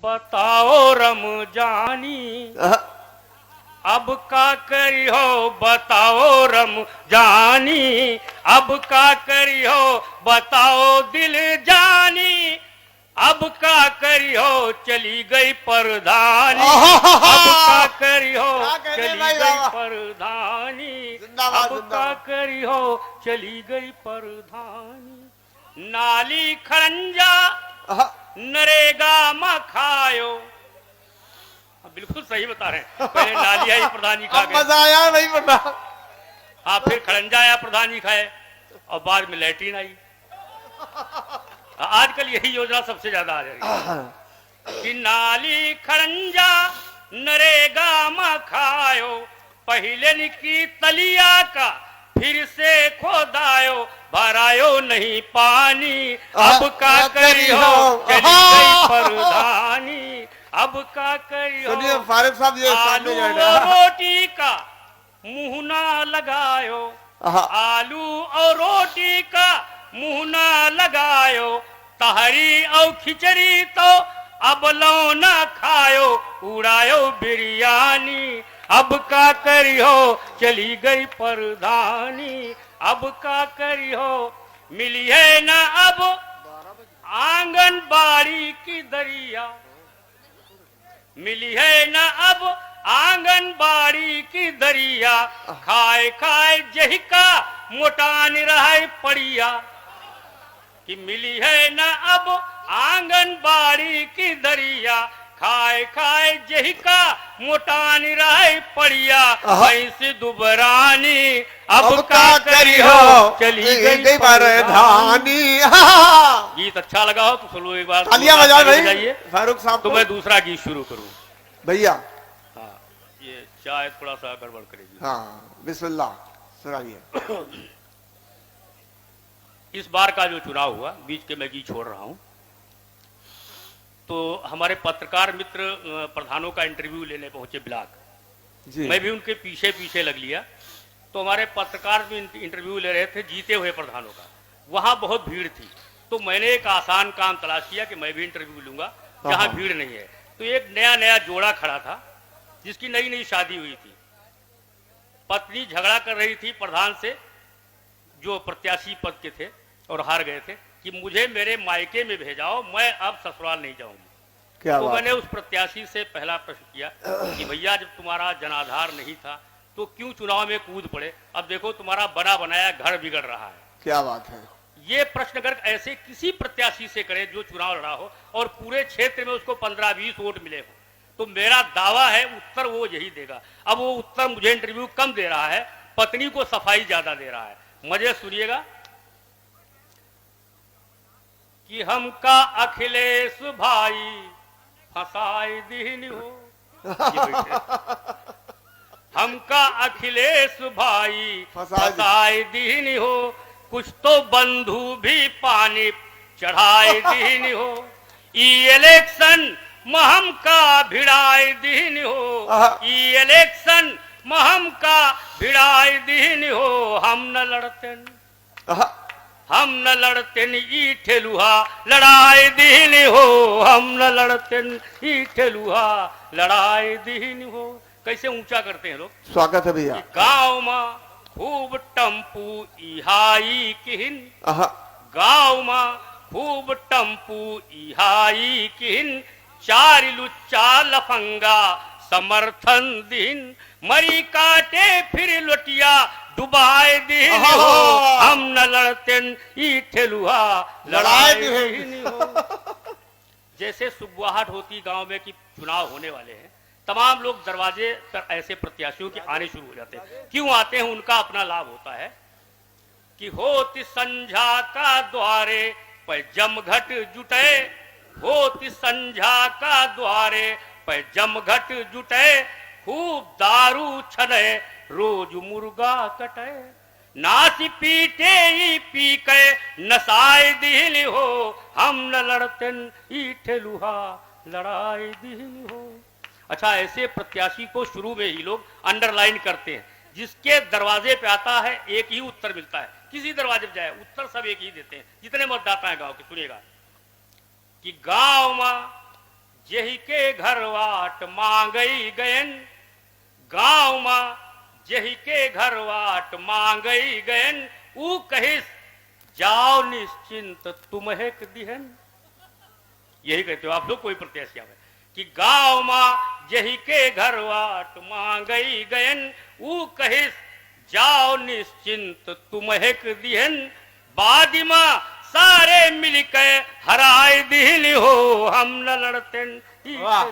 बताओ रमजानी अब का करी हो, बताओ रमजानी अब का करी हो, बताओ दिल जानी अब का करी हो, चली गई परधानी अब का करी हो, चली गई परधानी अब का करी हो, चली गई परधानी। नाली खरंजा नरेगा मखायो, बिल्कुल सही बता रहे हैं। पहले नाली आई प्रधानी खा गए, मजा आया नहीं पता। हाँ, फिर खरंजा आया प्रधानी खाए और बाद में लैट्रिन आई। आजकल यही योजना सबसे ज्यादा आ रही है कि नाली खरंजा नरेगा मखायो, पहले निकी तलिया का फिर से खोदायो, भरायो नहीं पानी अब का करी हो, चली गई परधानी अब का करी हो। सुनिए फारिक साहब, ये आलू और रोटी का मुंह ना लगायो, आलू और रोटी का मुंह ना लगायो, तहरी और खिचड़ी तो अब लो ना खायो, उड़ायो बिरयानी अब का करी हो, चली गई परधानी अब का करी हो। मिली है ना अब आंगनबाड़ी की दरिया, मिली है ना अब आंगनबाड़ी की दरिया, खाए खाए जही का मोटान रहे पड़िया कि मिली है ना अब आंगनबाड़ी की दरिया, खाए खाए जही का मोटान रहे पड़िया, ऐसी दुबरानी अब का करी हो, चली गई परधानी। गीत अच्छा लगा हो तो सुनो एक बार, तालियां बजा भाई फारूक साहब। तो मैं दूसरा गीत शुरू करूं भैया। हाँ, ये चाय थोड़ा सा गड़बड़ करेगी। हाँ, बिस्मिल्लाह सुनाइए। इस बार का जो चुनाव हुआ, बीच के मैं गीत छोड़ रहा हूं, तो हमारे पत्रकार मित्र प्रधानों का इंटरव्यू लेने पहुंचे ब्लॉक, मैं भी उनके पीछे पीछे लग लिया। तो हमारे पत्रकार भी इंटरव्यू ले रहे थे जीते हुए प्रधानों का, वहां बहुत भीड़ थी। तो मैंने एक आसान काम तलाश किया कि मैं भी इंटरव्यू लूंगा जहां भीड़ नहीं है। तो एक नया नया जोड़ा खड़ा था जिसकी नई नई शादी हुई थी, पत्नी झगड़ा कर रही थी प्रधान से जो प्रत्याशी पद के थे और हार गए थे कि मुझे मेरे मायके में भेजाओ, मैं अब ससुराल नहीं जाऊंगी। तो मैंने उस प्रत्याशी से पहला प्रश्न किया कि भैया जब तुम्हारा जनाधार नहीं था तो क्यों चुनाव में कूद पड़े, अब देखो तुम्हारा बना बनाया घर बिगड़ रहा है। क्या बात है। ये प्रश्न अगर ऐसे किसी प्रत्याशी से करे जो चुनाव लड़ा हो और पूरे क्षेत्र में उसको 15-20 वोट मिले हो, तो मेरा दावा है उत्तर वो यही देगा। अब वो उत्तर मुझे इंटरव्यू कम दे रहा है, पत्नी को सफाई ज्यादा दे रहा है। मजे सुनिएगा कि हमका अखिलेश भाई फसाई दीन हो, हमका अखिलेश भाई फसाई दीन हो, कुछ तो बंधु भी पानी चढ़ाई दीन हो, इलेक्शन महम का भिड़ाई दीन हो, इलेक्शन महम का भिड़ाई दीन हो, हम न लड़ते हम न लड़ते ई ठेलुहा लड़ाई दीन हो, हम न लड़ते ई ठेलुहा लड़ाई दीन हो। कैसे ऊंचा करते हैं लोग। स्वागत है भैया। गाँव में खूब टम्पू इहाई किहिन, गाँव में खूब टम्पू इहाई किहिन, चार लुच्चा लफंगा समर्थन दिन, मरी काटे फिर लोटिया डुबाए दिन हो, हम न लड़ते ई ठेलुहा लड़ाई दिन हो। जैसे सुगबुगाहट होती गांव में कि चुनाव होने वाले हैं, तमाम लोग दरवाजे पर ऐसे प्रत्याशियों के आने शुरू हो जाते हैं। क्यों आते हैं, उनका अपना लाभ होता है कि होती संझा का द्वारे पर जमघट जुटे, होती संझा का द्वारे पर जमघट जुटे, खूब दारू छने रोज मुर्गा कटे, नाच पीटे ही पी के नसाए दिल हो, हम न लड़ते ई ठेलुहा लड़ाई दिल हो। अच्छा, ऐसे प्रत्याशी को शुरू में ही लोग अंडरलाइन करते हैं, जिसके दरवाजे पे आता है एक ही उत्तर मिलता है, किसी दरवाजे पे जाए उत्तर सब एक ही देते हैं जितने मतदाता हैं गांव के। सुनिएगा कि गांव में जेही के घर वाट मांगई गयन गांव मां जेही के घर वाट मांगई गयन ऊ कहिस जाओ निश्चिंत तुम्हें दिहन। यही कहते हो आप लोग, कोई प्रत्याशी आवे कि गांव मां जेही के घर वाट मांगई गयन ऊ कहिस जाओ निश्चिंत तुम्हें दिहन। बादिमा सारे मिलके हराय दिल हो हम न लड़ते। वाह।